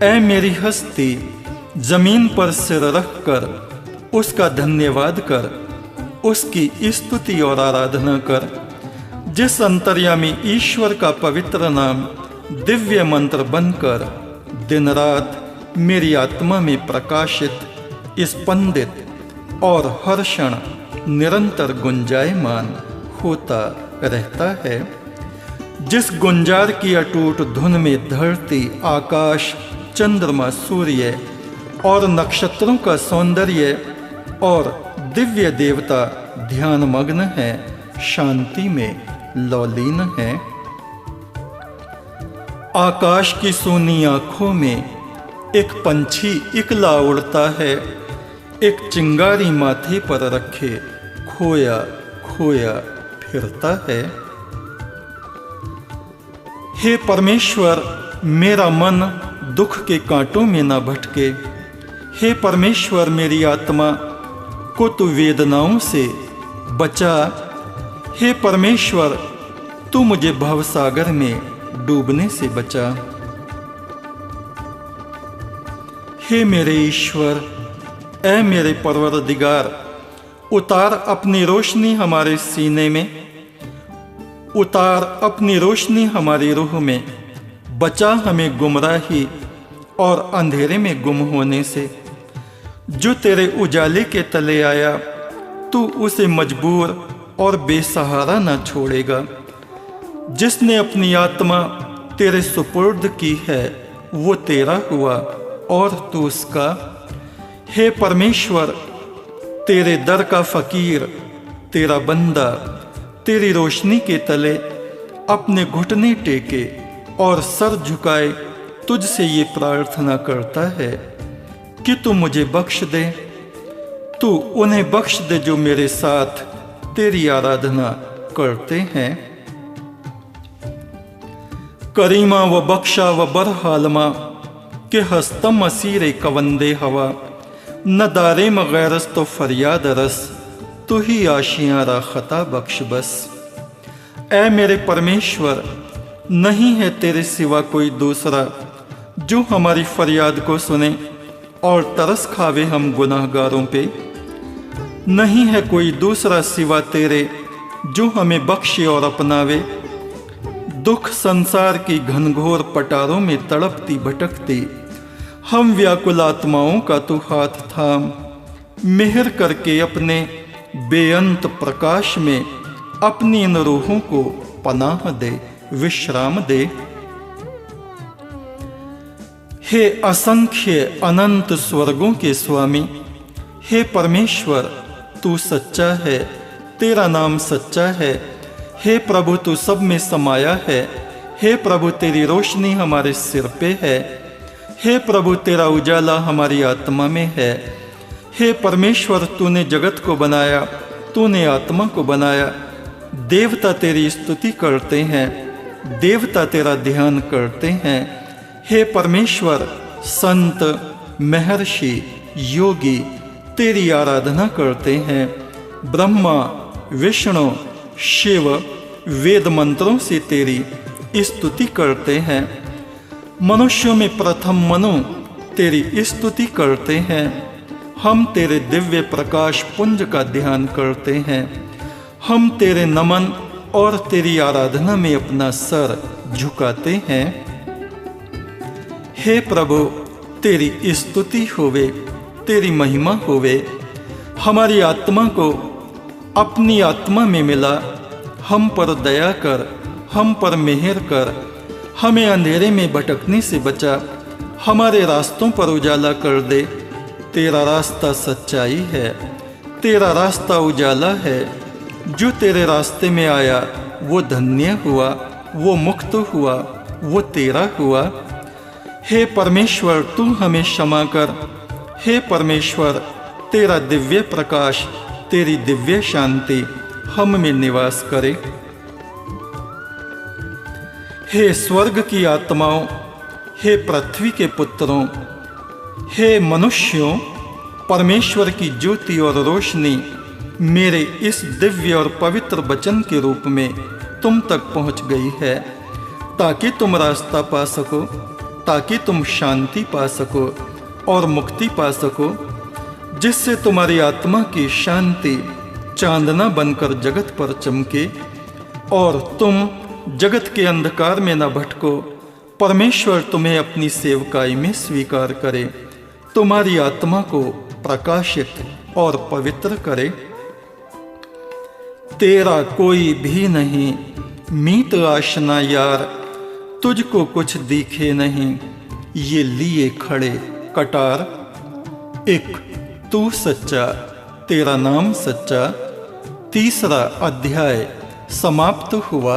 ऐ मेरी हस्ती, जमीन पर सिर रख कर उसका धन्यवाद कर, उसकी स्तुति और आराधना कर। जिस अंतर्यामी ईश्वर का पवित्र नाम दिव्य मंत्र बनकर दिन रात मेरी आत्मा में प्रकाशित, स्पंदित और हर क्षण निरंतर गुंजायमान होता रहता है। जिस गुंजार की अटूट धुन में धरती, आकाश, चंद्रमा, सूर्य और नक्षत्रों का सौंदर्य और दिव्य देवता ध्यानमग्न है, शांति में लौलीन है। आकाश की सोनी आंखों में एक पंछी इकला उड़ता है, एक चिंगारी माथे पर रखे खोया खोया फिरता है। हे परमेश्वर, मेरा मन दुख के कांटों में न भटके। हे परमेश्वर, मेरी आत्मा को तू वेदनाओं से बचा। हे परमेश्वर, तू मुझे भवसागर में डूबने से बचा। हे मेरे ईश्वर, ऐ मेरे परवरदिगार, उतार अपनी रोशनी हमारे सीने में, उतार अपनी रोशनी हमारी रूह में। बचा हमें गुमराही और अंधेरे में गुम होने से। जो तेरे उजाले के तले आया, तू उसे मजबूर और बेसहारा न छोड़ेगा। जिसने अपनी आत्मा तेरे सुपुर्द की है, वो तेरा हुआ और तू उसका। हे परमेश्वर, तेरे दर का फकीर, तेरा बंदा तेरी रोशनी के तले अपने घुटने टेके और सर झुकाए तुझसे ये प्रार्थना करता है कि तू मुझे बख्श दे। तू उन्हें बख्श दे जो मेरे साथ तेरी आराधना करते हैं। करीमा व बख्शा व बरहालमा के हस्तम असीरे कवंदे हवा, न दारे मगैरस तो फरियाद रस, तू ही आशियां रा खता बख्श बस। ऐ मेरे परमेश्वर, नहीं है तेरे सिवा कोई दूसरा जो हमारी फरियाद को सुने और तरस खावे हम गुनाहगारों पे। नहीं है कोई दूसरा सिवा तेरे जो हमें बख्शे और अपनावे। दुख संसार की घनघोर पटारों में तड़पती भटकती हम व्याकुल आत्माओं का तू हाथ थाम, मेहर करके अपने बेअंत प्रकाश में अपनी इन रूहों को पनाह दे, विश्राम दे। हे असंख्य अनंत स्वर्गों के स्वामी, हे परमेश्वर तू सच्चा है, तेरा नाम सच्चा है। हे प्रभु तू सब में समाया है। हे प्रभु तेरी रोशनी हमारे सिर पे है। हे प्रभु तेरा उजाला हमारी आत्मा में है। हे परमेश्वर तूने जगत को बनाया, तूने आत्मा को बनाया। देवता तेरी स्तुति करते हैं, देवता तेरा ध्यान करते हैं। हे परमेश्वर संत, महर्षि, योगी तेरी आराधना करते हैं। ब्रह्मा, विष्णु, शिव वेद मंत्रों से तेरी स्तुति करते हैं। मनुष्यों में प्रथम मनु तेरी स्तुति करते हैं। हम तेरे दिव्य प्रकाश पुंज का ध्यान करते हैं। हम तेरे नमन और तेरी आराधना में अपना सर झुकाते हैं। हे प्रभु तेरी स्तुति होवे, तेरी महिमा होवे। हमारी आत्मा को अपनी आत्मा में मिला। हम पर दया कर, हम पर मेहर कर। हमें अंधेरे में भटकने से बचा, हमारे रास्तों पर उजाला कर दे। तेरा रास्ता सच्चाई है, तेरा रास्ता उजाला है। जो तेरे रास्ते में आया वो धन्य हुआ, वो मुक्त हुआ, वो तेरा हुआ। हे परमेश्वर तू हमें क्षमा कर। हे परमेश्वर तेरा दिव्य प्रकाश, तेरी दिव्य शांति हम में निवास करे। हे स्वर्ग की आत्माओं, हे पृथ्वी के पुत्रों, हे मनुष्यों, परमेश्वर की ज्योति और रोशनी मेरे इस दिव्य और पवित्र वचन के रूप में तुम तक पहुंच गई है, ताकि तुम रास्ता पा सको, ताकि तुम शांति पा सको और मुक्ति पा सको, जिससे तुम्हारी आत्मा की शांति चांदना बनकर जगत पर चमके और तुम जगत के अंधकार में न भटको। परमेश्वर तुम्हें अपनी सेवकाई में स्वीकार करे, तुम्हारी आत्मा को प्रकाशित और पवित्र करे। तेरा कोई भी नहीं, मीत आशना यार, तुझको कुछ दिखे नहीं, ये लिए खड़े कटार। एक तू सच्चा, तेरा नाम सच्चा। तीसरा अध्याय समाप्त हुआ।